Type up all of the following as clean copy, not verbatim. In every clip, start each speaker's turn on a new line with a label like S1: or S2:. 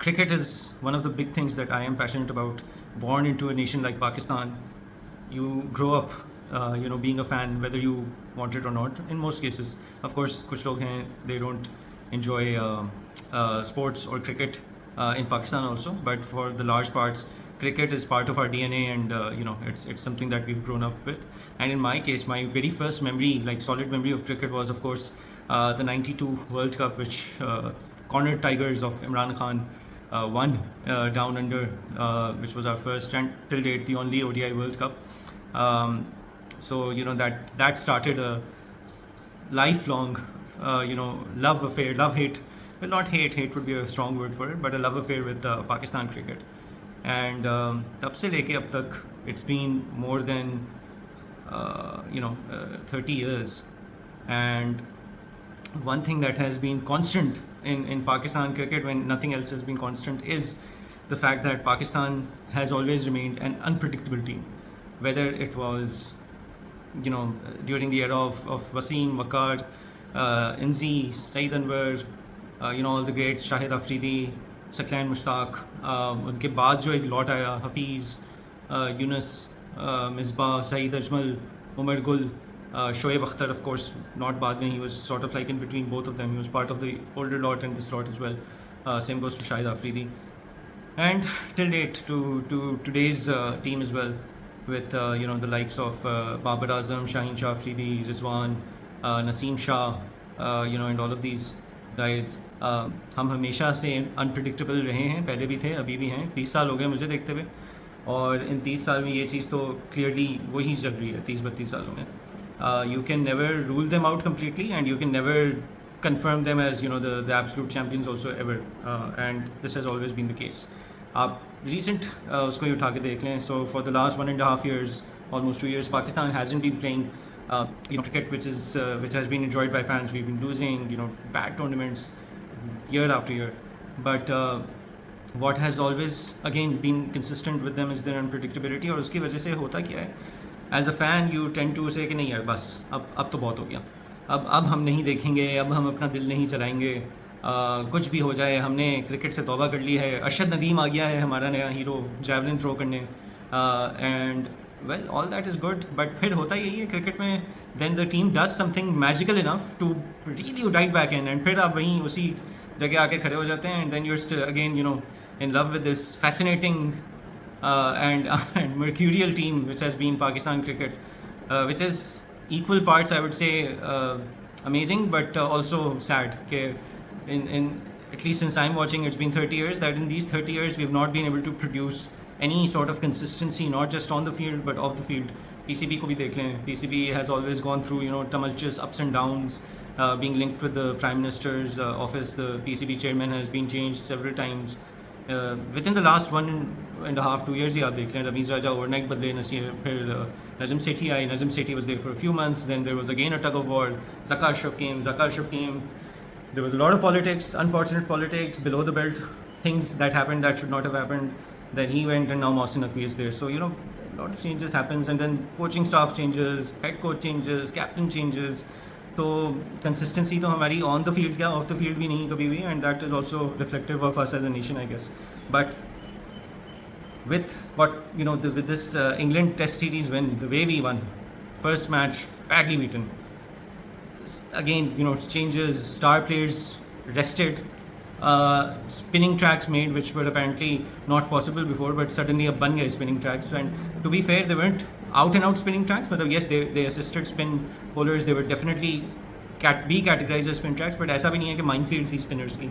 S1: cricket is one of the big things that I am passionate about. Born into a nation like Pakistan, you grow up, being a fan, whether you want it or not. In most cases, of course, कुछ लोग हैं they don't enjoy sports or cricket in Pakistan also. But for the large parts, cricket is part of our DNA, and it's something that we've grown up with. And in my case, my very first memory, like solid memory of cricket, was of course the '92 World Cup, which Cornered Tigers of Imran Khan won down under, which was our first and till date the only ODI World Cup. So that started a lifelong love affair, love hate. Well, not hate would be a strong word for it, but a love affair with Pakistan cricket. And तब से लेके अब तक it's been more than 30 years. And one thing that has been constant in Pakistan cricket, when nothing else has been constant, is the fact that Pakistan has always remained an unpredictable team. Whether it was during the era of Wasim, Waqar, Inzi, Saeed Anwar, all the greats, Shahid Afridi, Saqlain Mushtaq, उनके बाद जो एक लौट आया, Hafeez, Yunus, Misbah, Saeed Ajmal, Umar Gul, Shoaib Akhtar, of course, not बाद में, he was sort of like in between both of them. He was part of the older lot and this lot as well. Same goes to Shahid Afridi. And till date, to today's team as well, with the likes of Babar Azam, Shaheen Shah Afridi, Rizwan, Naseem Shah, and all of these guys. हम हमेशा से unpredictable रहे हैं, पहले भी थे, अभी भी हैं. 30 साल हो गए मुझे देखते हुए, और इन 30 साल में ये चीज़ तो क्लियरली वही चल रही है 30-32 सालों में. You can never rule them out completely, and you can never confirm them as the absolute champions also ever, and this has always been the case. आप recent उसको ही उठा के देख लें. So for the last 1.5 years, almost 2 years, Pakistan hasn't been playing cricket which has been enjoyed by fans. We've been losing bad tournaments year after year, but what has always again been consistent with them is their unpredictability. और उसकी वजह से होता क्या है, as a fan you tend to say कि नहीं यार बस अब तो बहुत हो गया, अब हम नहीं देखेंगे, अब हम अपना दिल नहीं चलाएंगे, कुछ भी हो जाए, हमने क्रिकेट से तौबा कर ली है. अरशद नदीम आ गया है हमारा नया हीरो जैवलिन थ्रो करने, and well all that is good, but फिर होता यही है क्रिकेट में, then the team does something magical enough to really right back and फिर आप वहीं उसी जगह आके खड़े हो जाते हैं, and then you're still again in love with this fascinating and mercurial team which has been Pakistan cricket, which is equal parts, I would say, amazing but also sad. In at least since I'm watching, it's been 30 years, that in these 30 years we've not been able to produce any sort of consistency, not just on the field but off the field. PCB को भी देख लें, PCB has always gone through tumultuous ups and downs, being linked with the Prime Minister's office. The PCB chairman has been changed several times. Within the last 1.5-2 years ही आप देख लें, रमीज़ राजा overnight बदले, नसीर, फिर नजम सेठी आई, Najam Sethi was there for a few months, then there was again a tug of war, Zakar Ashraf came, there was a lot of politics, unfortunate politics, below the belt, things that happened that should not have happened, then he went, and now Mohsin Naqvi is there. So a lot of changes happens, and then coaching staff changes, head coach changes, captain changes. तो consistency तो हमारी on the field क्या off the field भी नहीं कभी भी, and that is also reflective of us as a nation, I guess. But with what with this England Test series win, the way we won, first match badly beaten, again changes, star players rested, spinning tracks made which were apparently not possible before, but suddenly अब बन गए spinning tracks. And to be fair, they weren't out and out spinning tracks, but yes, they assisted spin bowlers, they were definitely be categorized as spin tracks, but ऐसा भी नहीं है कि minefield थी spinners की.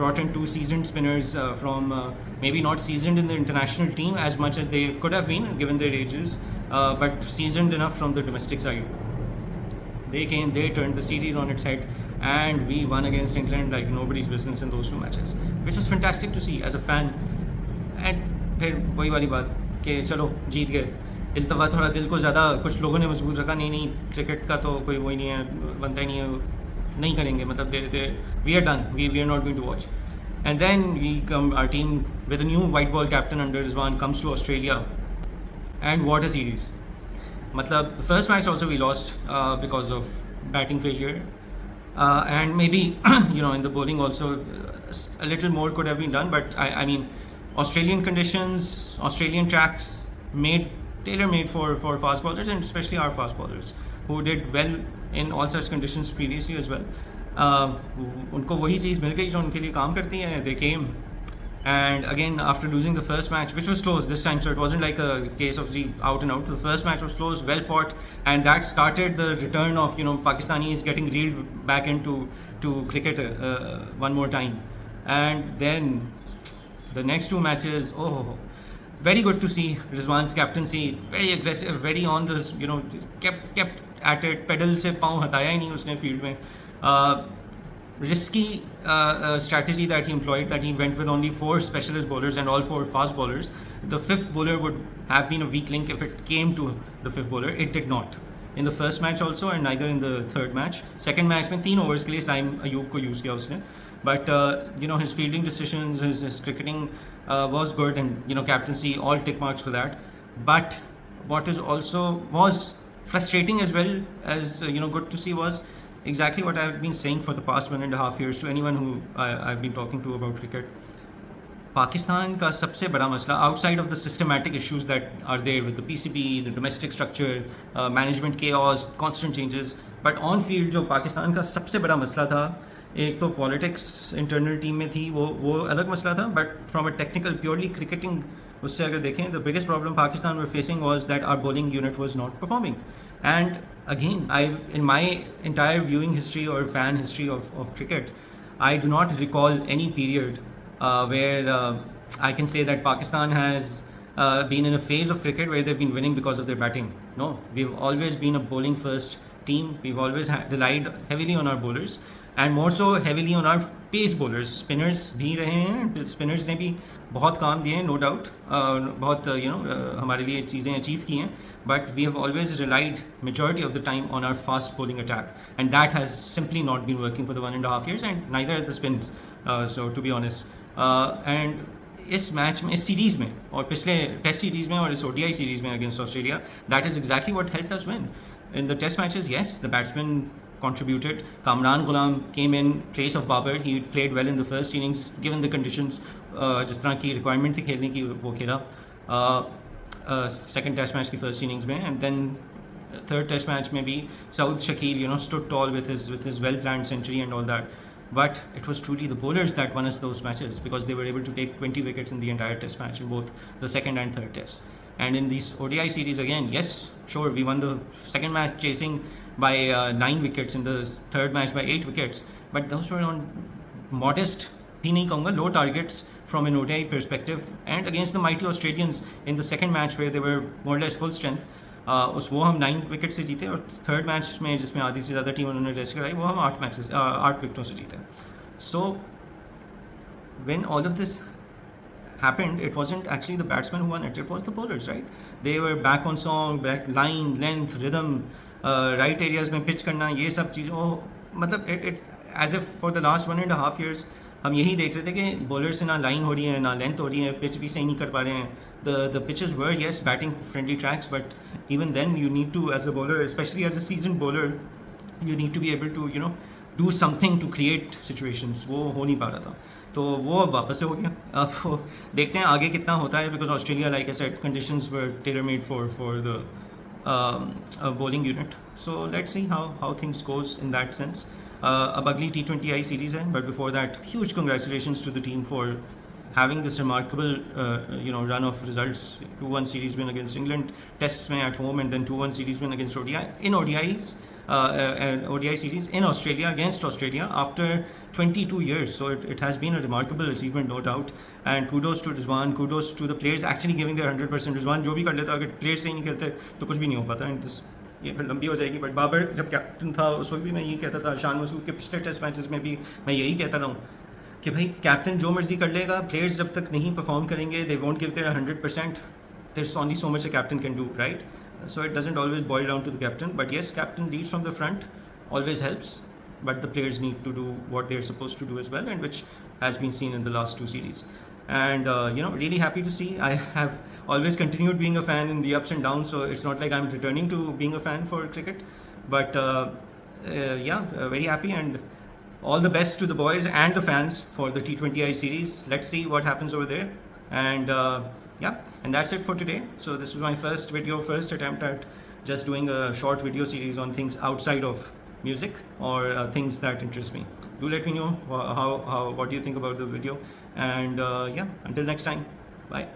S1: Brought in 2 seasoned spinners from maybe not seasoned in the international team as much as they could have been given their ages, but seasoned enough from the domestic side. They came, they turned the series on its head, and we won against England like nobody's business in those 2 matches, which was fantastic to see as a fan. And फिर वही वाली बात कि चलो जीत गए, इस दफ़ा थोड़ा दिल को ज़्यादा कुछ लोगों ने मजबूत रखा, नहीं क्रिकेट का तो कोई वही नहीं है, बनता ही नहीं है, नहीं करेंगे, मतलब we are done, we are not going to watch. And then our team with a new white ball captain under Rizwan comes to Australia, and what a series. मतलब the first match also we lost because of batting failure, and maybe in the bowling also a little more could have been done, but I mean, Australian conditions, Australian tracks tailor-made for fast bowlers, and especially our fast bowlers who did well in all such conditions previously as well. उनको वही चीज़ मिल गई जो उनके लिए काम करती है. They came, and again after losing the first match, which was close this time, so it wasn't like a case of out and out. The first match was close, well fought, and that started the return of Pakistanis getting reeled back into cricket one more time. And then the next two matches, very good to see Rizwan's captaincy, very aggressive, very on this, kept at it, pedal से पाँव हटाया ही नहीं उसने field में. Risky strategy that he employed, that he went with only 4 specialist bowlers and all 4 fast bowlers. The 5th bowler would have been a weak link if it came to the 5th bowler. It did not. In the first match also, and neither in the third match. Second match में 3 overs के लिए Saim Ayub को use किया उसने. But his fielding decisions, his cricketing was good, and captaincy, all tick marks for that. But what is also was frustrating as well as good to see was exactly what I've been saying for the past 1.5 years to anyone who I've been talking to about cricket. Pakistan का सबसे बड़ा मसला, outside of the systematic issues that are there with the PCB, the domestic structure, management chaos, constant changes, but on field जो पाकिस्तान का सबसे बड़ा मसला था, एक तो पॉलिटिक्स इंटरनल टीम में थी, वो अलग मसला था, but from a technical purely cricketing उससे अगर देखें, the biggest problem Pakistan were facing was that our bowling unit was not performing. And again, in my entire viewing history or fan history of cricket, I do not recall any period where I can say that Pakistan has been in a phase of cricket where they've been winning because of their batting. No, we've always been a bowling first team. We've always relied heavily on our bowlers, and more so heavily on our pace bowlers. Spinners भी रहे हैं, spinners ने भी बहुत काम दिए हैं, no doubt. बहुत हमारे लिए चीज़ें अचीव की हैं, but we have always relied majority of the time on our fast bowling attack, and that has simply not been working for the 1.5 years, and neither has the spins. So to be honest, and इस match में, इस series में, और पिछले test series में और इस ODI series में against Australia, that is exactly what helped us win. In the test matches, yes, the batsmen contributed. Kamran Ghulam came in place of Babar. He played well in the first innings given the conditions. जिस तरह की requirement थी खेलने की वो खेला second test match की first innings में, and then third test match में भी Saud Shakil stood tall with his well planned century and all that. But it was truly the bowlers that won us those matches, because they were able to take 20 wickets in the entire test match in both the second and third test. And in these ODI series again, yes, sure, we won the second match chasing by 9 wickets, in the third match by 8 wickets, but those were on modest, भी नहीं कहूँगा, low targets from an ODI perspective, and against the mighty Australians in the second match where they were more or less full strength. वो हम 9 wicket से जीते, और third match में जिसमें आधी से ज़्यादा टीम उन्होंने रेस्ट कराई, वो हम 8 विकेटों से जीते. So when all of this happened, it wasn't actually the batsmen who won it, it was the bowlers, right? They were back on song, back line, length, rhythm, right areas में pitch करना, ये सब चीज़ों, मतलब it as if for the last 1.5 years हम यही देख रहे थे कि बॉलर से ना लाइन हो रही है, ना लेंथ हो रही है, पिच भी सही नहीं कर पा रहे हैं. The pitches were, yes, batting friendly tracks, but even then you need to, as a bowler, especially as a seasoned bowler, you need to be able to do something to create situations. वो हो नहीं पा रहा था, तो वो अब वापस से हो गया. अब देखते हैं आगे कितना होता है, because Australia, like I said, conditions were tailor made for the bowling unit. So let's see how things goes in that sense. अब अगली T20I series है, but before that, huge congratulations to the team for having this remarkable run of results. 2-1 series win against England, tests में at home, and then 2-1 series win against ODIs, and ODI series in Australia against Australia after 22 years. So it has been a remarkable achievement, no doubt, and kudos to Rizwan, kudos to the players actually giving their 100%. Rizwan जो भी कर लेता, अगर players सही नहीं खेलते तो कुछ भी नहीं हो पाता. And this ये फिर लंबी हो जाएगी, बट बाबर जब कैप्टन था उस वक्त भी मैं यही कहता था, शान मसूद के पिछले टेस्ट मैचेस में भी मैं यही कहता रहा हूँ कि भाई कैप्टन जो मर्जी कर लेगा, प्लेयर्स जब तक नहीं परफॉर्म करेंगे, they won't give their 100%, there's only so much a captain can do, right? So it doesn't always boil down to the captain, but yes, captain leads from the front, always helps, but the players need to do what they're supposed to do as well, and which has been seen in the last 2 series. And really happy to see. I have always continued being a fan in the ups and downs, so it's not like I'm returning to being a fan for cricket, but very happy. And all the best to the boys and the fans for the T20I series. Let's see what happens over there. And yeah, and that's it for today. So this is my first attempt at just doing a short video series on things outside of music, or things that interest me. Do let me know what do you think about the video. And yeah, until next time, bye.